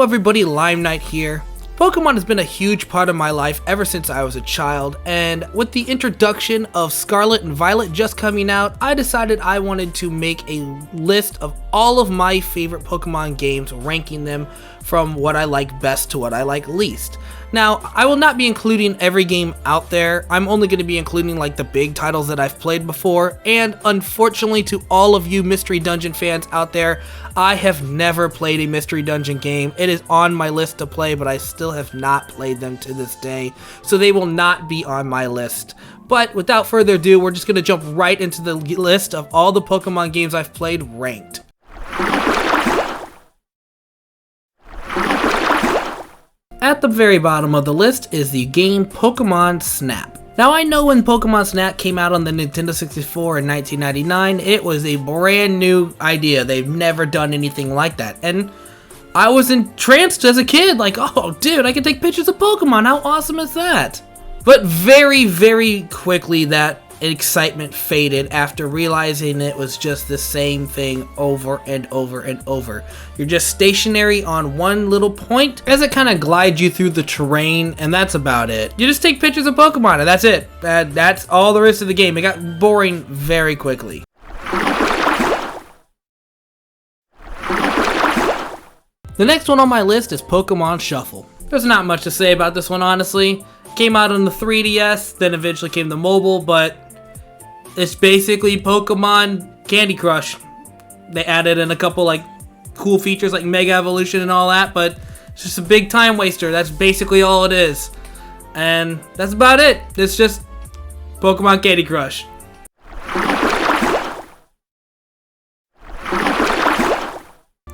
everybody, Lime Knight here. Pokemon has been a huge part of my life ever since I was a child, and with the introduction of Scarlet and Violet just coming out, I decided I wanted to make a list of all of my favorite Pokemon games, ranking them from what I like best to what I like least. Now, I will not be including every game out there. I'm only going to be including like the big titles that I've played before, and unfortunately to all of you Mystery Dungeon fans out there, I have never played a Mystery Dungeon game. It is on my list to play, but I still have not played them to this day, so they will not be on my list. But without further ado, we're just going to jump right into the list of all the Pokemon games I've played ranked. At the very bottom of the list is the game Pokémon Snap. Now, I know when Pokémon Snap came out on the Nintendo 64 in 1999, it was a brand new idea. They've never done anything like that. And I was entranced as a kid, like, oh dude, I can take pictures of Pokemon, how awesome is that? But very, very quickly that excitement faded after realizing it was just the same thing over and over and over. You're just stationary on one little point as it kind of glides you through the terrain, and that's about it. You just take pictures of Pokemon and that's it. That's all there is to the game. It got boring very quickly. The next one on my list is Pokemon Shuffle. There's not much to say about this one, honestly. Came out on the 3DS, then eventually came to mobile, but it's basically Pokemon Candy Crush. They added in a couple like cool features like Mega Evolution and all that, but it's just a big time waster. That's basically all it is. And that's about it. It's just Pokemon Candy Crush.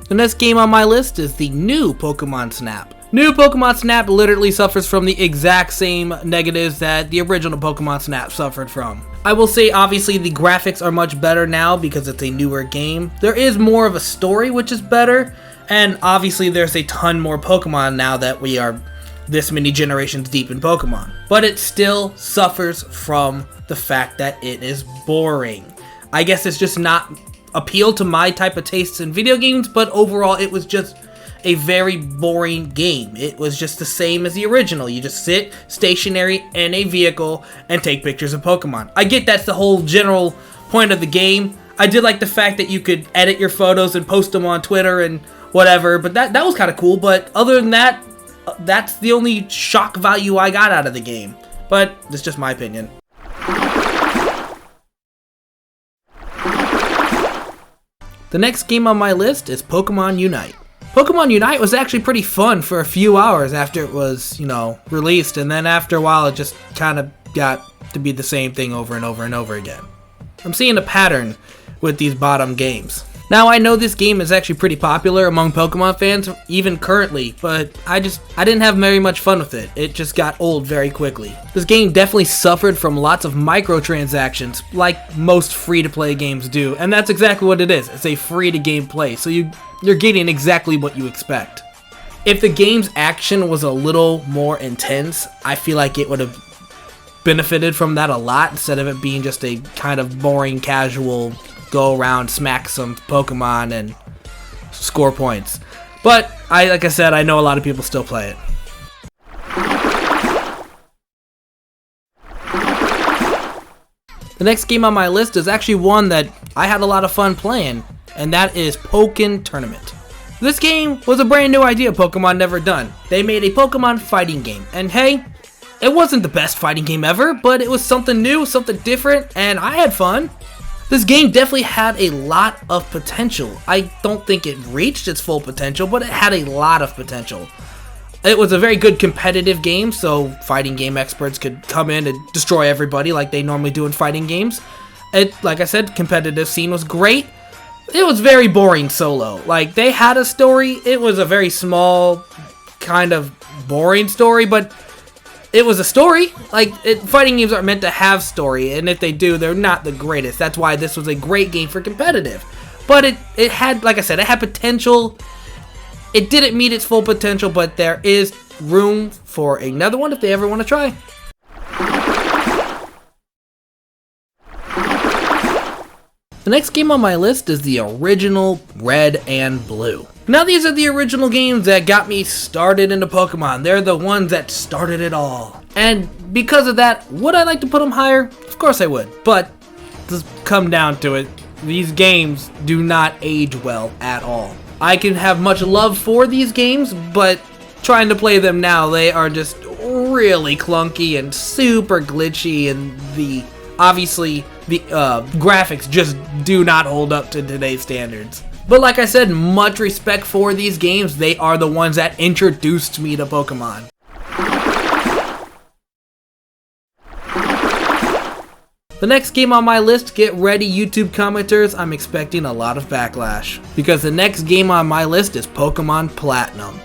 The next game on my list is the new Pokemon Snap. New Pokemon Snap literally suffers from the exact same negatives that the original Pokemon Snap suffered from. I will say obviously the graphics are much better now because it's a newer game. There is more of a story which is better, and obviously there's a ton more Pokemon now that we are this many generations deep in Pokemon. But it still suffers from the fact that it is boring. I guess it's just not appeal to my type of tastes in video games, but overall it was just a very boring game. It was just the same as the original. You just sit stationary in a vehicle and take pictures of Pokemon. I get that's the whole general point of the game. I did like the fact that you could edit your photos and post them on Twitter and whatever, but that was kind of cool. But other than that, that's the only shock value I got out of the game. But that's just my opinion. The next game on my list is Pokemon Unite. Pokemon Unite was actually pretty fun for a few hours after it was, released, and then after a while it just kind of got to be the same thing over and over and over again. I'm seeing a pattern with these bottom games. Now, I know this game is actually pretty popular among Pokemon fans, even currently, but I didn't have very much fun with it. It just got old very quickly. This game definitely suffered from lots of microtransactions, like most free-to-play games do, and that's exactly what it is. It's a free-to-game play, so you're getting exactly what you expect. If the game's action was a little more intense, I feel like it would have benefited from that a lot instead of it being just a kind of boring, casual go around, smack some Pokemon, and score points. But, like I said, I know a lot of people still play it. The next game on my list is actually one that I had a lot of fun playing, and that is Pokken Tournament. This game was a brand new idea Pokemon never done. They made a Pokemon fighting game, and hey, it wasn't the best fighting game ever, but it was something new, something different, and I had fun. This game definitely had a lot of potential. I don't think it reached its full potential, but it had a lot of potential. It was a very good competitive game, so fighting game experts could come in and destroy everybody like they normally do in fighting games. Like I said, competitive scene was great. It was very boring solo. Like, they had a story. It was a very small, kind of boring story, but it was a story. Like, fighting games aren't meant to have story, and if they do, they're not the greatest. That's why this was a great game for competitive. But it had, like I said, it had potential. It didn't meet its full potential, but there is room for another one if they ever want to try. The next game on my list is the original Red and Blue. Now these are the original games that got me started into Pokemon. They're the ones that started it all. And because of that, would I like to put them higher? Of course I would, but just come down to it, these games do not age well at all. I can have much love for these games, but trying to play them now, they are just really clunky and super glitchy, and obviously the graphics just do not hold up to today's standards. But like I said, much respect for these games. They are the ones that introduced me to Pokemon. The next game on my list, get ready YouTube commenters, I'm expecting a lot of backlash. Because the next game on my list is Pokemon Platinum.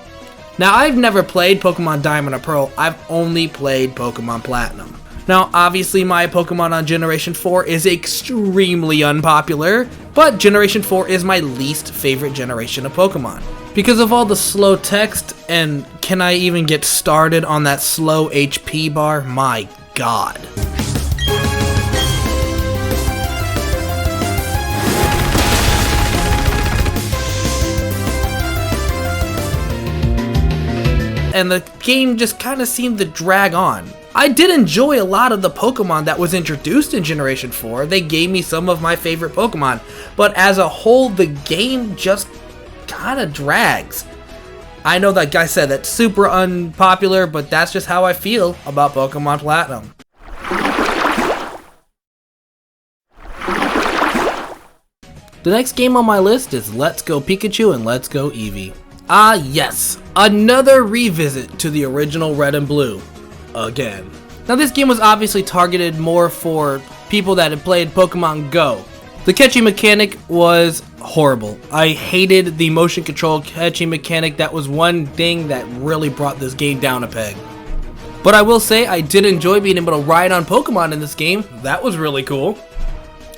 Now I've never played Pokemon Diamond or Pearl, I've only played Pokemon Platinum. Now obviously my Pokemon on Generation 4 is extremely unpopular, but Generation 4 is my least favorite generation of Pokemon. Because of all the slow text, and can I even get started on that slow HP bar? My god. And the game just kind of seemed to drag on. I did enjoy a lot of the Pokemon that was introduced in Generation 4. They gave me some of my favorite Pokemon, but as a whole, the game just kind of drags. I know that guy said that's super unpopular, but that's just how I feel about Pokemon Platinum. The next game on my list is Let's Go Pikachu and Let's Go Eevee. Ah yes, another revisit to the original Red and Blue. Again. Now this game was obviously targeted more for people that had played Pokemon Go. The catching mechanic was horrible. I hated the motion control catching mechanic. That was one thing that really brought this game down a peg. But I will say I did enjoy being able to ride on Pokemon in this game. That was really cool.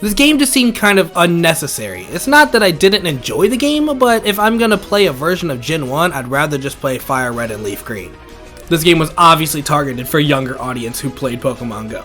This game just seemed kind of unnecessary. It's not that I didn't enjoy the game, but if I'm gonna play a version of Gen 1, I'd rather just play Fire Red and Leaf Green. This game was obviously targeted for a younger audience who played Pokemon Go.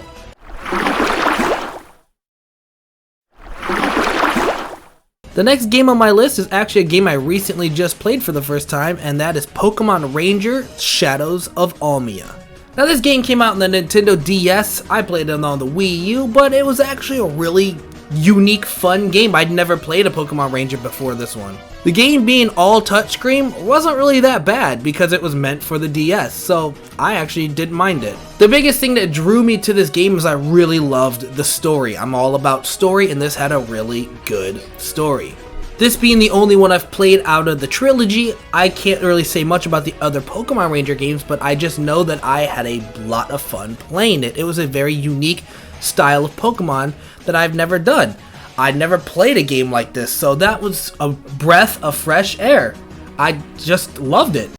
The next game on my list is actually a game I recently just played for the first time, and that is Pokemon Ranger Shadows of Almia. Now this game came out on the Nintendo DS, I played it on the Wii U, but it was actually a really unique, fun game. I'd never played a Pokemon Ranger before this one. The game being all touchscreen wasn't really that bad because it was meant for the DS, so I actually didn't mind it. The biggest thing that drew me to this game is I really loved the story. I'm all about story, and this had a really good story. This being the only one I've played out of the trilogy, I can't really say much about the other Pokemon Ranger games, but I just know that I had a lot of fun playing it. It was a very unique style of Pokemon that I've never done. I'd never played a game like this, so that was a breath of fresh air. I just loved it.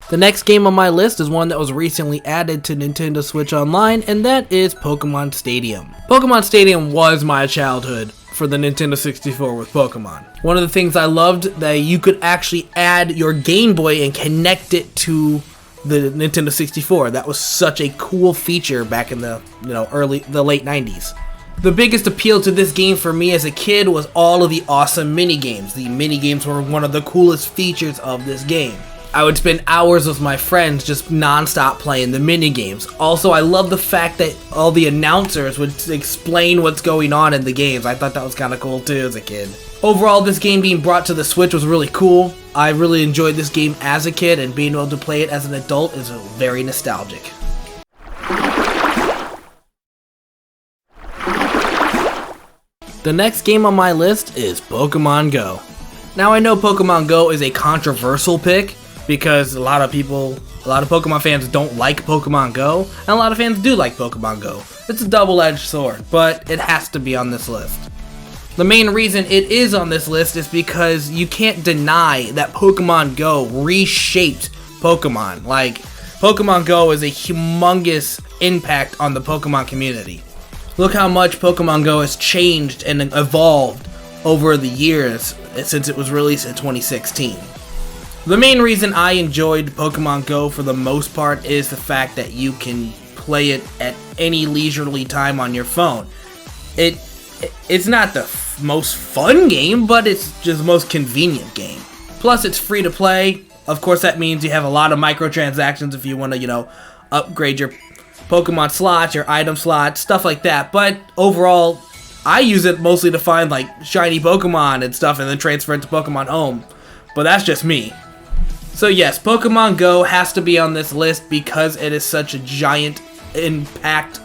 The next game on my list is one that was recently added to Nintendo Switch Online, and that is Pokémon Stadium. Pokémon Stadium was my childhood for the Nintendo 64 with Pokemon. One of the things I loved that you could actually add your Game Boy and connect it to the Nintendo 64. That was such a cool feature back in the late 90s. The biggest appeal to this game for me as a kid was all of the awesome mini-games. The mini-games were one of the coolest features of this game. I would spend hours with my friends just non-stop playing the mini-games. Also, I love the fact that all the announcers would explain what's going on in the games. I thought that was kind of cool too as a kid. Overall, this game being brought to the Switch was really cool. I really enjoyed this game as a kid, and being able to play it as an adult is very nostalgic. The next game on my list is Pokemon Go. Now I know Pokemon Go is a controversial pick, because a lot of Pokemon fans don't like Pokemon Go, and a lot of fans do like Pokemon Go. It's a double-edged sword, but it has to be on this list. The main reason it is on this list is because you can't deny that Pokemon Go reshaped Pokemon. Like, Pokemon Go is a humongous impact on the Pokemon community. Look how much Pokemon Go has changed and evolved over the years since it was released in 2016. The main reason I enjoyed Pokemon Go for the most part is the fact that you can play it at any leisurely time on your phone. It's not the most fun game, but it's just the most convenient game. Plus, it's free to play. Of course, that means you have a lot of microtransactions if you want to, upgrade your Pokemon slots, your item slots, stuff like that. But overall, I use it mostly to find like shiny Pokemon and stuff and then transfer it to Pokemon Home. But that's just me. So yes, Pokemon Go has to be on this list because it is such a giant impact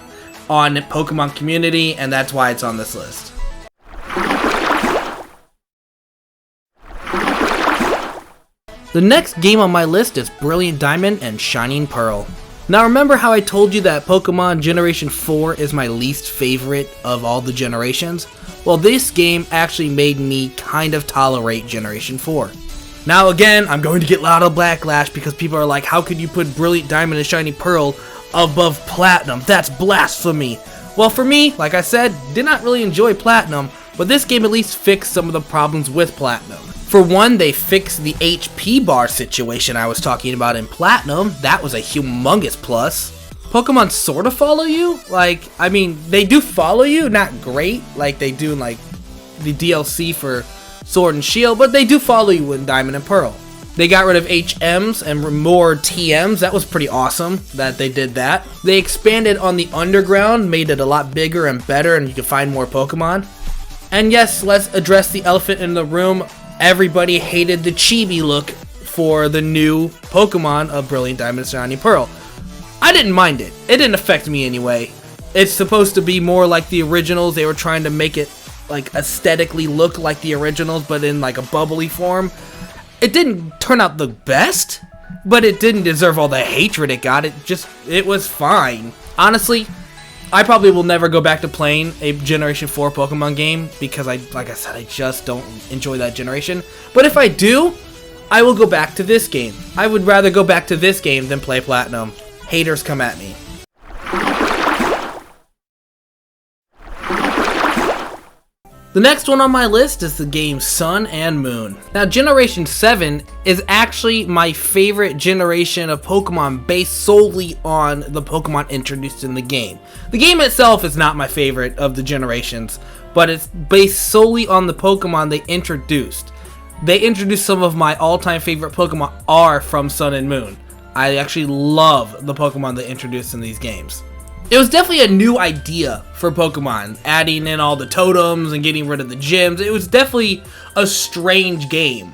on the Pokemon community, and that's why it's on this list. The next game on my list is Brilliant Diamond and Shining Pearl. Now remember how I told you that Pokemon Generation 4 is my least favorite of all the generations? Well, this game actually made me kind of tolerate Generation 4. Now again, I'm going to get a lot of backlash because people are like, how could you put Brilliant Diamond and Shining Pearl above Platinum? That's blasphemy. Well, for me, like I said, did not really enjoy Platinum, but this game at least fixed some of the problems with Platinum. For one, they fixed the HP bar situation I was talking about in Platinum. That was a humongous plus. Pokemon sort of follow you. They do follow you, not great, like they do in like the DLC for Sword and Shield, but they do follow you in Diamond and Pearl. They got rid of HMs and more TMs. That was pretty awesome that they did that. They expanded on the underground, made it a lot bigger and better, and you can find more Pokemon. And yes, let's address the elephant in the room. Everybody hated the chibi look for the new Pokemon of Brilliant Diamond and Shining Pearl. I didn't mind it. It didn't affect me anyway. It's supposed to be more like the originals. They were trying to make it like aesthetically look like the originals, but in like a bubbly form. It didn't turn out the best, but it didn't deserve all the hatred it got. It was fine. Honestly, I probably will never go back to playing a Generation 4 Pokemon game because like I said, I just don't enjoy that generation. But if I do, I will go back to this game. I would rather go back to this game than play Platinum. Haters come at me. The next one on my list is the game Sun and Moon. Now, Generation 7 is actually my favorite generation of Pokemon based solely on the Pokemon introduced in the game. The game itself is not my favorite of the generations, but it's based solely on the Pokemon they introduced. They introduced some of my all-time favorite Pokemon are from Sun and Moon. I actually love the Pokemon they introduced in these games. It was definitely a new idea for Pokemon, adding in all the totems and getting rid of the gyms. It was definitely a strange game.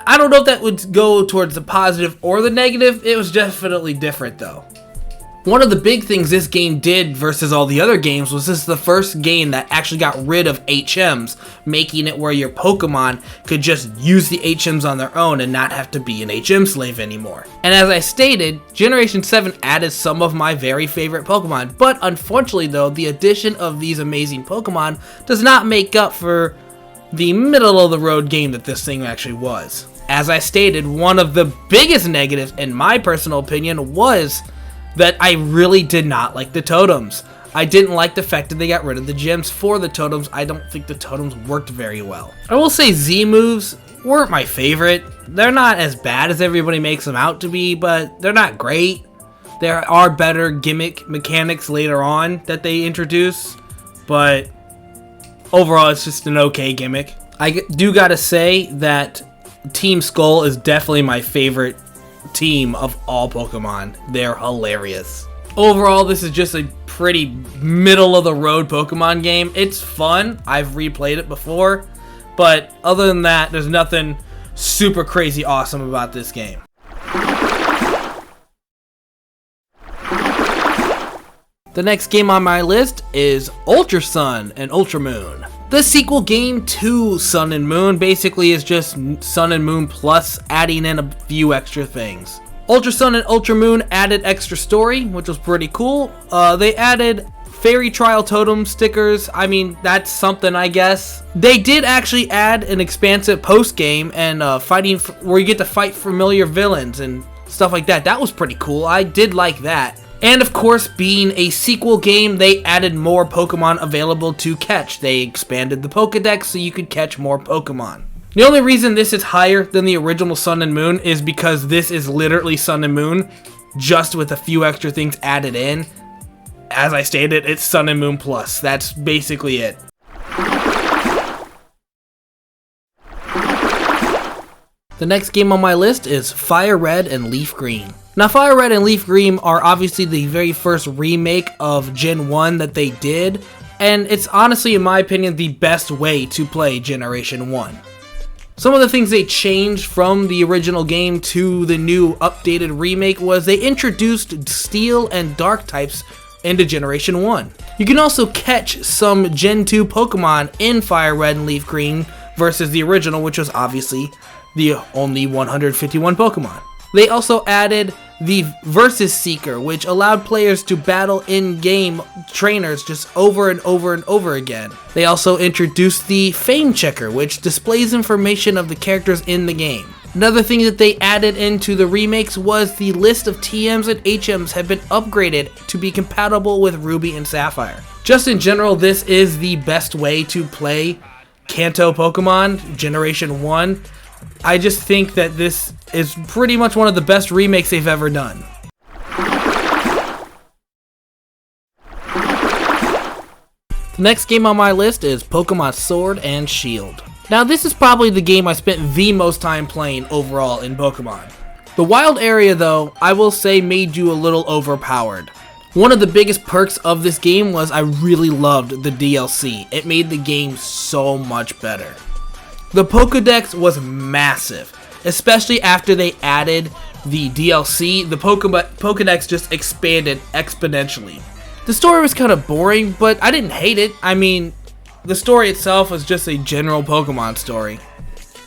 I don't know if that would go towards the positive or the negative. It was definitely different though. One of the big things this game did versus all the other games was this is the first game that actually got rid of HMs, making it where your Pokemon could just use the HMs on their own and not have to be an HM slave anymore. And as I stated, Generation 7 added some of my very favorite Pokemon, but unfortunately though, the addition of these amazing Pokemon does not make up for the middle of the road game that this thing actually was. As I stated, one of the biggest negatives in my personal opinion was that I really did not like the totems. I didn't like the fact that they got rid of the gems for the totems. I don't think the totems worked very well. I will say Z moves weren't my favorite. They're not as bad as everybody makes them out to be, but they're not great. There are better gimmick mechanics later on that they introduce, but overall it's just an okay gimmick. I do gotta say that Team Skull is definitely my favorite team of all Pokemon. They're hilarious. Overall, this is just a pretty middle of the road Pokemon game. It's fun. I've replayed it before, but other than that, there's nothing super crazy awesome about this game. The next game on my list is Ultra Sun and Ultra Moon. The sequel game to Sun and Moon basically is just Sun and Moon plus adding in a few extra things. Ultra Sun and Ultra Moon added extra story, which was pretty cool. They added Fairy Trial Totem stickers. I mean, that's something, I guess. They did actually add an expansive post-game and fighting where you get to fight familiar villains and stuff like that. That was pretty cool. I did like that. And of course, being a sequel game, they added more Pokemon available to catch. They expanded the Pokedex so you could catch more Pokemon. The only reason this is higher than the original Sun and Moon is because this is literally Sun and Moon, just with a few extra things added in. as I stated, it's Sun and Moon Plus. That's basically it. The next game on my list is Fire Red and Leaf Green. Now, Fire Red and Leaf Green are obviously the very first remake of Gen 1 that they did, and it's honestly, in my opinion, the best way to play Generation 1. Some of the things they changed from the original game to the new updated remake was they introduced Steel and Dark types into Generation 1. You can also catch some Gen 2 Pokemon in Fire Red and Leaf Green versus the original, which was obviously the only 151 Pokemon. They also added the Versus Seeker, which allowed players to battle in-game trainers just over and over and over again. They also introduced the Fame Checker, which displays information of the characters in the game. Another thing that they added into the remakes was the list of TMs and HMs have been upgraded to be compatible with Ruby and Sapphire. Just in general, this is the best way to play Kanto Pokemon Generation 1. I just think that this is pretty much one of the best remakes they've ever done. The next game on my list is Pokemon Sword and Shield. Now, this is probably the game I spent the most time playing overall in Pokemon. The wild area, though, I will say made you a little overpowered. One of the biggest perks of this game was I really loved the DLC. It made the game so much better. The Pokédex was massive, especially after they added the DLC. The Pokédex just expanded exponentially. The story was kind of boring, but I didn't hate it. I mean, the story itself was just a general Pokemon story.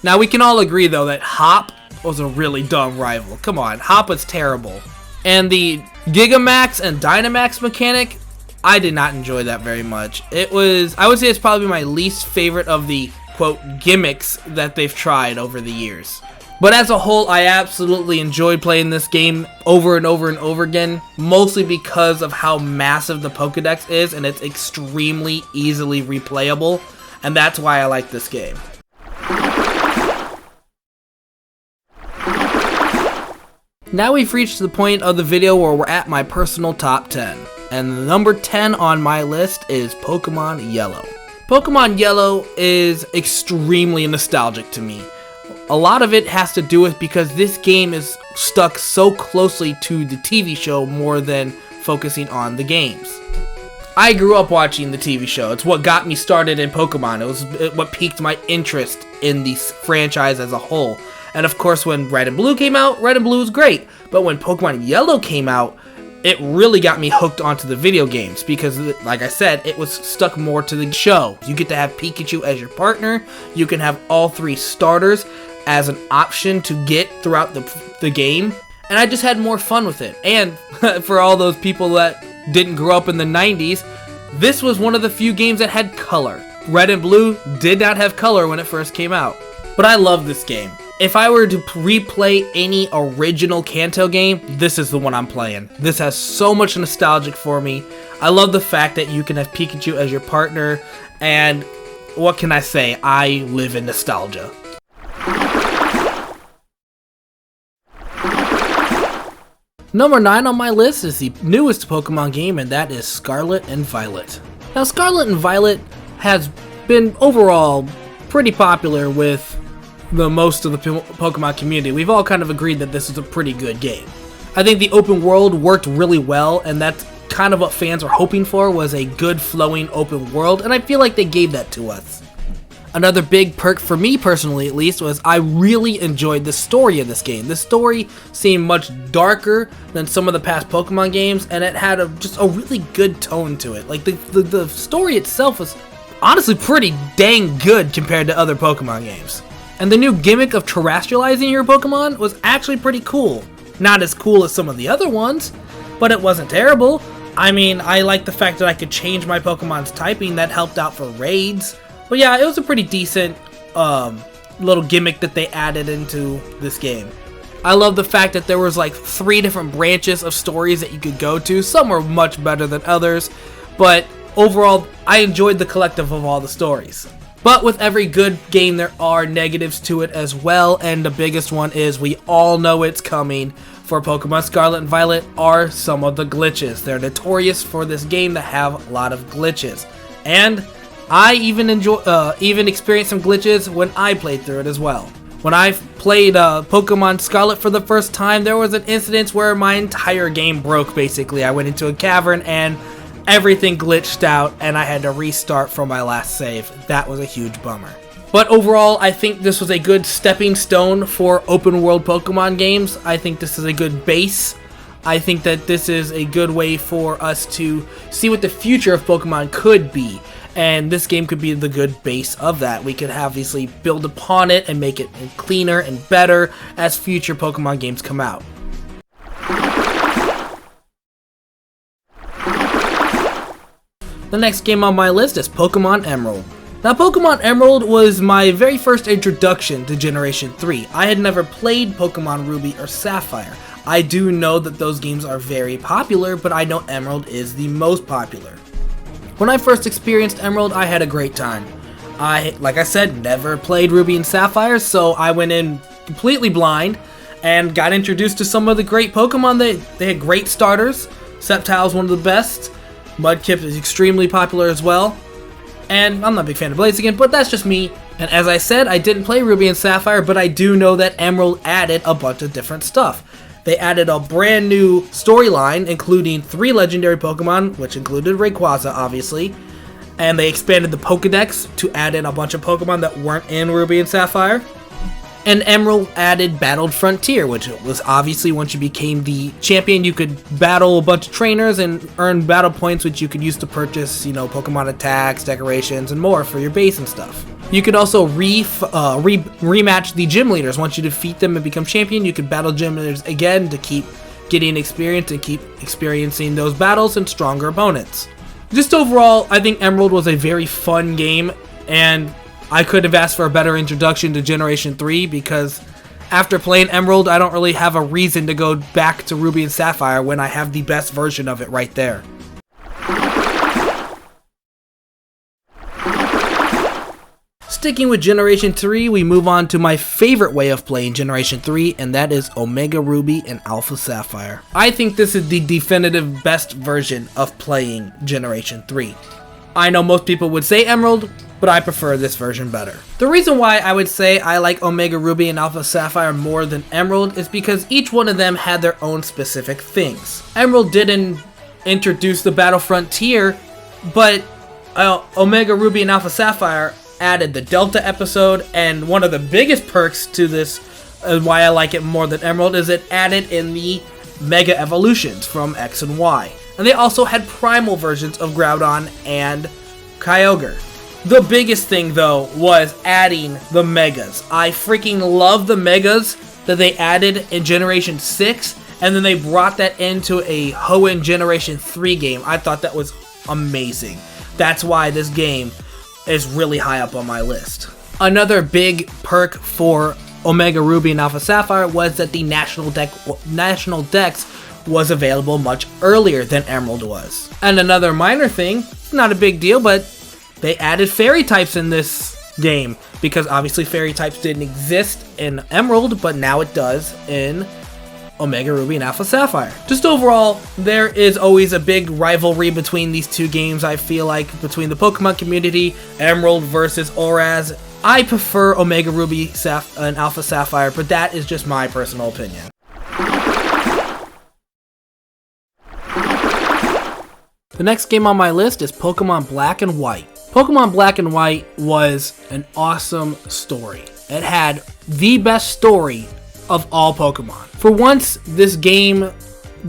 Now, we can all agree, though, that Hop was a really dumb rival. Come on, Hop was terrible. And the Gigamax and Dynamax mechanic, I did not enjoy that very much. I would say it's probably my least favorite of the quote gimmicks that they've tried over the years. But as a whole, I absolutely enjoyed playing this game over and over and over again, mostly because of how massive the Pokédex is and it's extremely easily replayable, and that's why I like this game. Now we've reached the point of the video where we're at my personal top 10, and the number 10 on my list is Pokemon Yellow. Pokemon Yellow is extremely nostalgic to me. A lot of it has to do with because this game is stuck so closely to the TV show more than focusing on the games. I grew up watching the TV show. It's what got me started in Pokemon. It was what piqued my interest in the franchise as a whole. And of course, when Red and Blue came out, Red and Blue was great. But when Pokemon Yellow came out, it really got me hooked onto the video games because, like I said, it was stuck more to the show. You get to have Pikachu as your partner. You can have all three starters as an option to get throughout the game. And I just had more fun with it. And for all those people that didn't grow up in the 90s, this was one of the few games that had color. Red and Blue did not have color when it first came out. But I love this game. If I were to replay any original Kanto game, this is the one I'm playing. This has so much nostalgic for me. I love the fact that you can have Pikachu as your partner, and what can I say? I live in nostalgia. Number 9 on my list is the newest Pokemon game, and that is Scarlet and Violet. Now, Scarlet and Violet has been overall pretty popular with the most of the Pokemon community. We've all kind of agreed that this is a pretty good game. I think the open world worked really well, and that's kind of what fans were hoping for, was a good flowing open world, and I feel like they gave that to us. Another big perk for me personally, at least, was I really enjoyed the story of this game. The story seemed much darker than some of the past Pokemon games, and it had just a really good tone to it. Like the story itself was honestly pretty dang good compared to other Pokemon games. And the new gimmick of terrestrializing your Pokemon was actually pretty cool. Not as cool as some of the other ones, but it wasn't terrible. I mean, I like the fact that I could change my Pokemon's typing. That helped out for raids. But yeah, it was a pretty decent little gimmick that they added into this game. I love the fact that there was like 3 different branches of stories that you could go to. Some were much better than others, but overall, I enjoyed the collective of all the stories. But with every good game, there are negatives to it as well, and the biggest one is we all know it's coming. for Pokemon Scarlet and Violet are some of the glitches. They're notorious for this game to have a lot of glitches. And I even experienced some glitches when I played through it as well. When I played Pokemon Scarlet for the first time, there was an incident where my entire game broke, basically. I went into a cavern and everything glitched out and I had to restart from my last save. That was a huge bummer. But overall, I think this was a good stepping stone for open world Pokemon games. I think this is a good base. I think that this is a good way for us to see what the future of Pokemon could be. And this game could be the good base of that. We could obviously build upon it and make it cleaner and better as future Pokemon games come out. The next game on my list is Pokémon Emerald. Now, Pokémon Emerald was my very first introduction to Generation 3. I had never played Pokémon Ruby or Sapphire. I do know that those games are very popular, but I know Emerald is the most popular. When I first experienced Emerald, I had a great time. Like I said, never played Ruby and Sapphire, so I went in completely blind and got introduced to some of the great Pokemon. They had great starters. Sceptile's one of the best. Mudkip is extremely popular as well. And I'm not a big fan of Blaziken, but that's just me. And as I said, I didn't play Ruby and Sapphire, but I do know that Emerald added a bunch of different stuff. They added a brand new storyline, including 3 legendary Pokemon, which included Rayquaza, obviously. And they expanded the Pokedex to add in a bunch of Pokemon that weren't in Ruby and Sapphire. And Emerald added Battled Frontier, which was obviously once you became the champion, you could battle a bunch of trainers and earn battle points, which you could use to purchase, Pokemon attacks, decorations, and more for your base and stuff. You could also rematch the gym leaders. Once you defeat them and become champion, you could battle gym leaders again to keep getting experience and keep experiencing those battles and stronger opponents. Just overall, I think Emerald was a very fun game, and I could have asked for a better introduction to Generation 3 because after playing Emerald, I don't really have a reason to go back to Ruby and Sapphire when I have the best version of it right there. Sticking with Generation 3, we move on to my favorite way of playing Generation 3, and that is Omega Ruby and Alpha Sapphire. I think this is the definitive best version of playing Generation 3. I know most people would say Emerald, but I prefer this version better. The reason why I would say I like Omega Ruby and Alpha Sapphire more than Emerald is because each one of them had their own specific things. Emerald didn't introduce the Battle Frontier, but Omega Ruby and Alpha Sapphire added the Delta episode, and one of the biggest perks to this, why I like it more than Emerald, is it added in the Mega Evolutions from X and Y. And they also had primal versions of Groudon and Kyogre. The biggest thing, though, was adding the Megas. I freaking love the Megas that they added in Generation 6, and then they brought that into a Hoenn Generation 3 game. I thought that was amazing. That's why this game is really high up on my list. Another big perk for Omega Ruby and Alpha Sapphire was that the National Dex was available much earlier than Emerald was. And another minor thing, not a big deal, but they added fairy types in this game, because obviously fairy types didn't exist in Emerald, but now it does in Omega Ruby and Alpha Sapphire. Just overall, there is always a big rivalry between these two games, I feel like, between the Pokemon community, Emerald versus Oraz. I prefer Omega Ruby and Alpha Sapphire, but that is just my personal opinion. The next game on my list is Pokemon Black and White. Pokemon Black and White was an awesome story. It had the best story of all Pokemon. For once, this game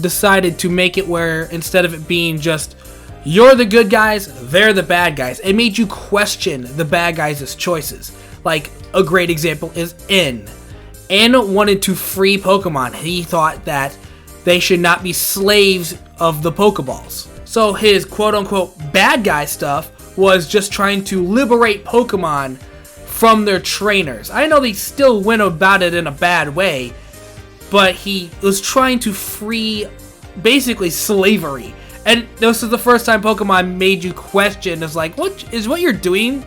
decided to make it where instead of it being just you're the good guys, they're the bad guys, it made you question the bad guys' choices. Like, a great example is N. N wanted to free Pokemon. He thought that they should not be slaves of the Pokeballs. So his quote-unquote bad guy stuff was just trying to liberate Pokemon from their trainers. I know they still went about it in a bad way, but he was trying to free basically slavery. And this is the first time Pokemon made you question, it's like, what you're doing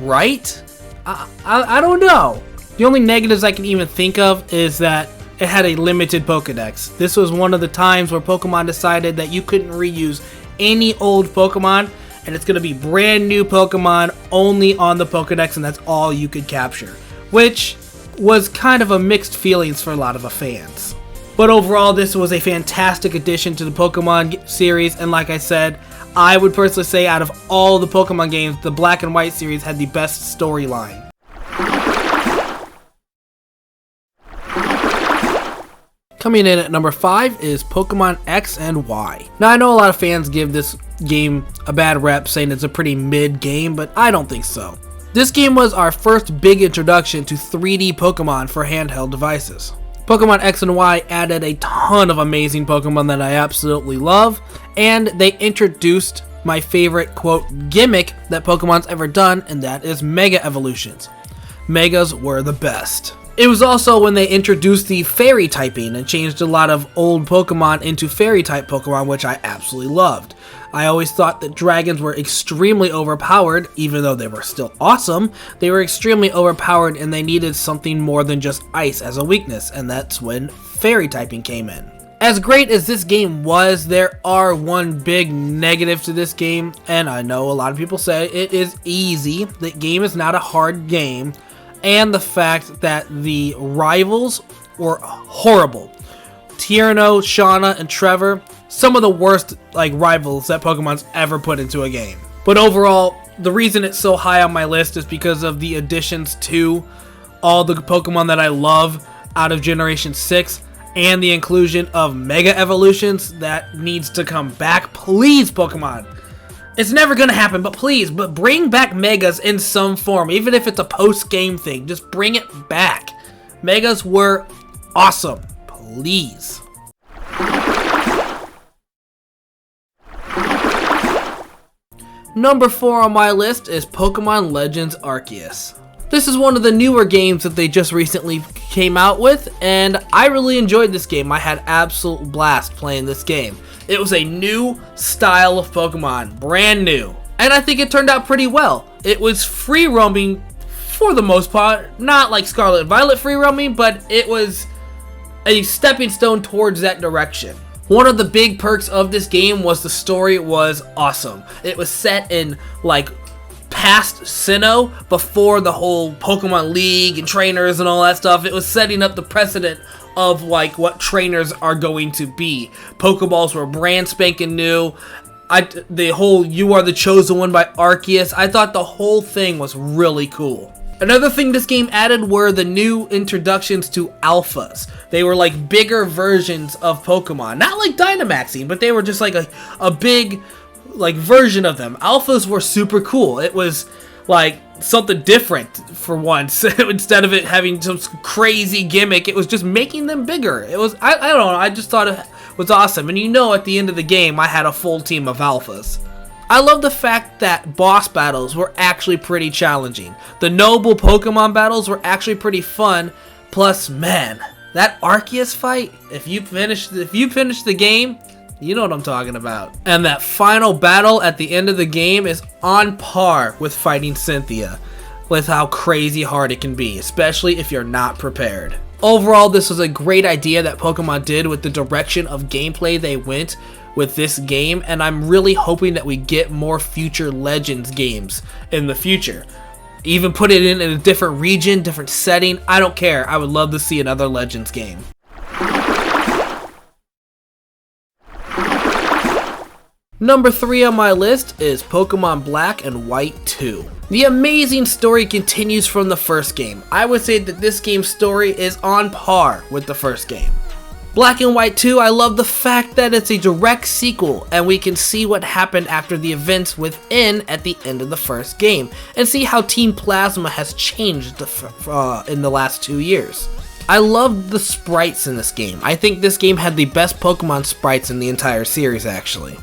right? I don't know. The only negatives I can even think of is that it had a limited Pokedex. This was one of the times where Pokemon decided that you couldn't reuse any old Pokemon, and it's going to be brand new Pokemon only on the Pokedex, and that's all you could capture, which was kind of a mixed feelings for a lot of the fans. But overall, this was a fantastic addition to the Pokemon series, and like I said, I would personally say out of all the Pokemon games, the Black and White series had the best storyline. Coming in at number 5 is Pokemon X and Y. Now, I know a lot of fans give this game a bad rep, saying it's a pretty mid game, but I don't think so. This game was our first big introduction to 3D Pokemon for handheld devices. Pokemon X and Y added a ton of amazing Pokemon that I absolutely love, and they introduced my favorite, quote, gimmick that Pokemon's ever done, and that is Mega Evolutions. Megas were the best. It was also when they introduced the Fairy typing and changed a lot of old Pokemon into Fairy type Pokemon, which I absolutely loved. I always thought that dragons were extremely overpowered, even though they were still awesome. They were extremely overpowered and they needed something more than just ice as a weakness, and that's when Fairy typing came in. As great as this game was, there are one big negative to this game, and I know a lot of people say it is easy. The game is not a hard game, and the fact that the rivals were horrible. Tierno, Shauna, and Trevor, some of the worst rivals that Pokemon's ever put into a game. But overall, the reason it's so high on my list is because of the additions to all the Pokemon that I love out of Generation 6 and the inclusion of Mega Evolutions that needs to come back. Please, Pokemon. It's never gonna happen, but please, bring back Megas in some form, even if it's a post-game thing. Just bring it back. Megas were awesome. Please. Number 4 on my list is Pokemon Legends Arceus. This is one of the newer games that they just recently came out with, and I really enjoyed this game. I had absolute blast playing this game. It was a new style of Pokemon, brand new, and I think it turned out pretty well. It was free roaming for the most part, not like Scarlet and Violet free roaming, but it was a stepping stone towards that direction. One of the big perks of this game was the story was awesome. It was set in past Sinnoh, before the whole Pokemon League and trainers and all that stuff. It was setting up the precedent of what trainers are going to be. Pokeballs were brand spanking new. The whole "You Are the Chosen One" by Arceus, I thought the whole thing was really cool. Another thing this game added were the new introductions to alphas. They were bigger versions of Pokemon. Not like Dynamaxing, but they were just a big version of them. Alphas were super cool. It was something different for once. Instead of it having some crazy gimmick, it was just making them bigger. It was, I don't know, I just thought it was awesome. And at the end of the game, I had a full team of alphas. I love the fact that boss battles were actually pretty challenging. The noble Pokemon battles were actually pretty fun. Plus, man, that Arceus fight, if you finish the game, you know what I'm talking about. And that final battle at the end of the game is on par with fighting Cynthia, with how crazy hard it can be, especially if you're not prepared. Overall, this was a great idea that Pokemon did with the direction of gameplay they went with this game, and I'm really hoping that we get more future Legends games in the future. Even put it in a different region, different setting, I don't care. I would love to see another Legends game. Number 3 on my list is Pokemon Black and White 2. The amazing story continues from the first game. I would say that this game's story is on par with the first game. Black and White 2, I love the fact that it's a direct sequel and we can see what happened after the events within at the end of the first game and see how Team Plasma has changed in the last 2 years. I loved the sprites in this game. I think this game had the best Pokemon sprites in the entire series actually.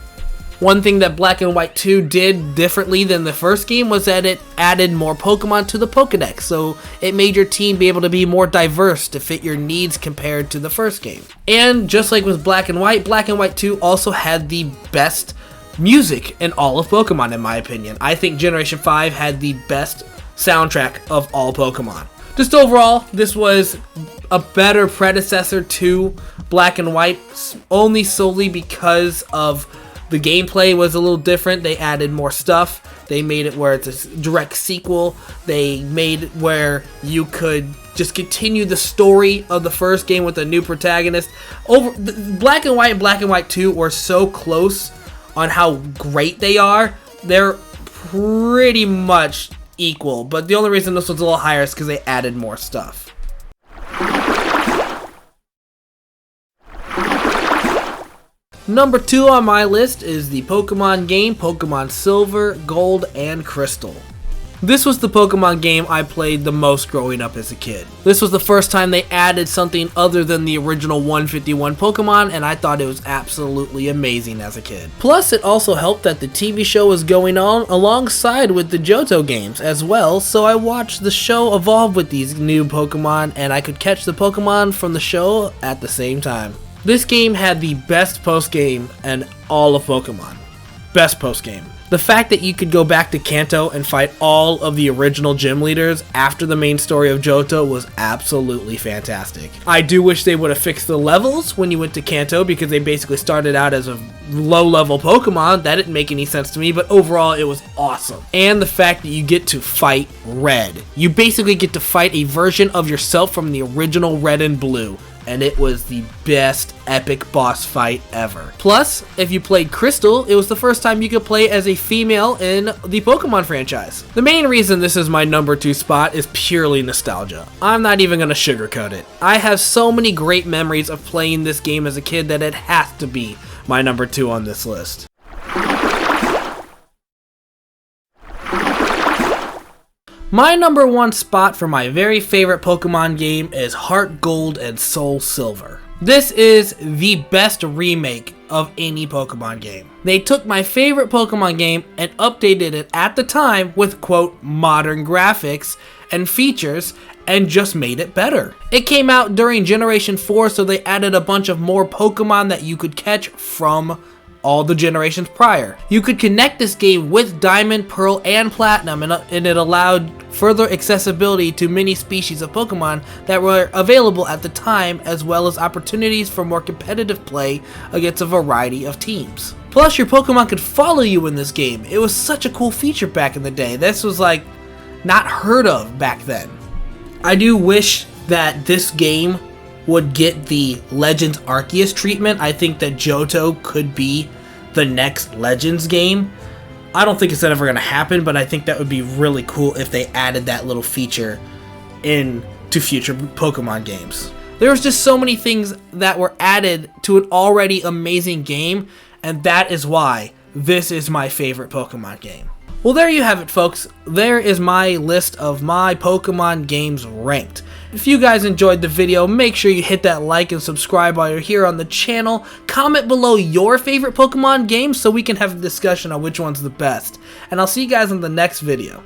One thing that Black and White 2 did differently than the first game was that it added more Pokemon to the Pokedex, so it made your team be able to be more diverse to fit your needs compared to the first game. And just like with Black and White 2 also had the best music in all of Pokemon in my opinion. I think Generation 5 had the best soundtrack of all Pokemon. Just overall, this was a better predecessor to Black and White, only solely because of the gameplay was a little different. They added more stuff. They made it where it's a direct sequel. They made it where you could just continue the story of the first game with a new protagonist. Black and White and Black and White 2 were so close on how great they are. They're pretty much equal, but the only reason this was a little higher is because they added more stuff. Number 2 on my list is the Pokemon game, Pokemon Silver, Gold, and Crystal. This was the Pokemon game I played the most growing up as a kid. This was the first time they added something other than the original 151 Pokemon, and I thought it was absolutely amazing as a kid. Plus, it also helped that the TV show was going on alongside with the Johto games as well, so I watched the show evolve with these new Pokemon, and I could catch the Pokemon from the show at the same time. This game had the best post-game in all of Pokemon. Best post-game. The fact that you could go back to Kanto and fight all of the original gym leaders after the main story of Johto was absolutely fantastic. I do wish they would have fixed the levels when you went to Kanto, because they basically started out as a low-level Pokemon. That didn't make any sense to me, but overall it was awesome. And the fact that you get to fight Red. You basically get to fight a version of yourself from the original Red and Blue, and it was the best epic boss fight ever. Plus, if you played Crystal, it was the first time you could play as a female in the Pokemon franchise. The main reason this is my number 2 spot is purely nostalgia. I'm not even gonna sugarcoat it. I have so many great memories of playing this game as a kid that it has to be my number 2 on this list. My number 1 spot for my very favorite Pokemon game is Heart Gold and Soul Silver. This is the best remake of any Pokemon game. They took my favorite Pokemon game and updated it at the time with, quote, modern graphics and features, and just made it better. It came out during Generation 4, so they added a bunch of more Pokemon that you could catch from all the generations prior. You could connect this game with Diamond, Pearl, and Platinum, and it allowed further accessibility to many species of Pokemon that were available at the time, as well as opportunities for more competitive play against a variety of teams. Plus, your Pokemon could follow you in this game. It was such a cool feature back in the day. This was like not heard of back then. I do wish that this game would get the Legends Arceus treatment. I think that Johto could be the next Legends game. I don't think it's ever going to happen, but I think that would be really cool if they added that little feature into future Pokemon games. There was just so many things that were added to an already amazing game, and that is why this is my favorite Pokemon game. Well, there you have it, folks. There is my list of my Pokemon games ranked. If you guys enjoyed the video, make sure you hit that like and subscribe while you're here on the channel. Comment below your favorite Pokemon games so we can have a discussion on which one's the best. And I'll see you guys in the next video.